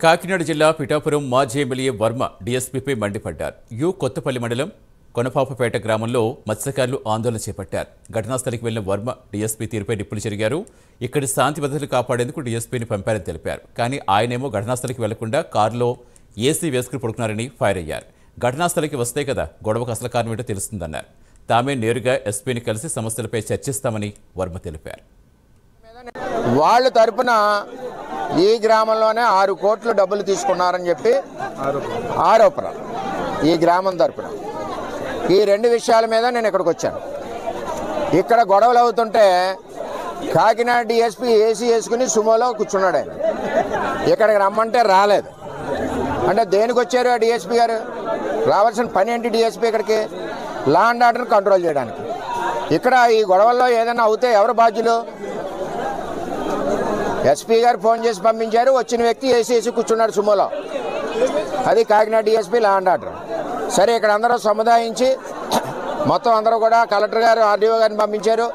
కాకినాడ జిల్లా పిఠాపురం మాజీ ఎమ్మెల్యే వర్మ డీఎస్పీపై మండిపడ్డారు. కొత్తపల్లి మండలం కొనపాపపేట గ్రామంలో మత్స్యకారులు ఆందోళన చేపట్టారు. ఘటనా స్థలికి వెళ్లిన వర్మ డీఎస్పీ తీరుపై నిప్పులు చెరిగారు. ఇక్కడి శాంతి భద్రతలు కాపాడేందుకు డీఎస్పీని పంపారని తెలిపారు. కానీ ఆయనేమో ఘటనా స్థలికి వెళ్లకుండా కారులో ఏసీ వేసుకుని పడుకున్నారని ఫైర్ అయ్యారు. ఘటనా స్థలికి వస్తే కదా గొడవకు అసలు కారణం ఏంటో తెలుస్తుందన్నారు. తామే నేరుగా ఎస్పీని కలిసి సమస్యలపై చర్చిస్తామని వర్మ తెలిపారు. వాళ్ళ తరపున ఈ గ్రామంలోనే 6 కోట్లు డబ్బులు తీసుకున్నారని చెప్పి ఆరోపణ. ఈ గ్రామం తరపున ఈ 2 విషయాల మీద నేను ఇక్కడికి వచ్చాను. ఇక్కడ గొడవలు అవుతుంటే కాకినాడ డిఎస్పీ ఏసీ వేసుకుని సుమోలో కూర్చున్నాడు. ఆయన ఇక్కడికి రమ్మంటే రాలేదు. అంటే దేనికి వచ్చారు ఆ డిఎస్పీ గారు? రావాల్సిన పని ఏంటి డిఎస్పీ ఇక్కడికి? లా అండ్ ఆర్డర్ని కంట్రోల్ చేయడానికి. ఇక్కడ ఈ గొడవల్లో ఏదైనా అవుతే ఎవరు బాధ్యులు? ఎస్పీ గారు ఫోన్ చేసి పంపించారు. వచ్చిన వ్యక్తి ఏసీ కూర్చున్నాడు సుమోలో. అది Kakinada DSP law and order. సరే, ఇక్కడ అందరూ సముదాయించి మొత్తం అందరూ కూడా కలెక్టర్ గారు ఆర్డీఓ గారిని పంపించారు.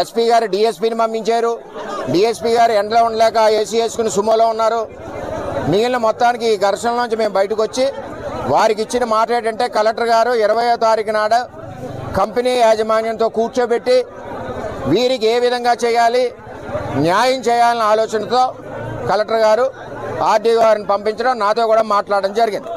ఎస్పీ గారు డిఎస్పీని పంపించారు. డిఎస్పీ గారు ఎండలో ఉండలేక ఏసీ వేసుకుని సుమోలో ఉన్నారు. మిగిలిన మొత్తానికి ఈ ఘర్షణ నుంచి మేము బయటకు వచ్చి వారికి ఇచ్చిన మాట ఏంటంటే కలెక్టర్ గారు 20వ తారీఖు నాడు కంపెనీ యాజమాన్యంతో కూర్చోబెట్టి వీరికి ఏ విధంగా చేయాలి, న్యాయం చేయాలన్న ఆలోచనతో కలెక్టర్ గారు ఆర్డీఓ గారిని పంపించడం, నాతో కూడా మాట్లాడడం జరిగింది.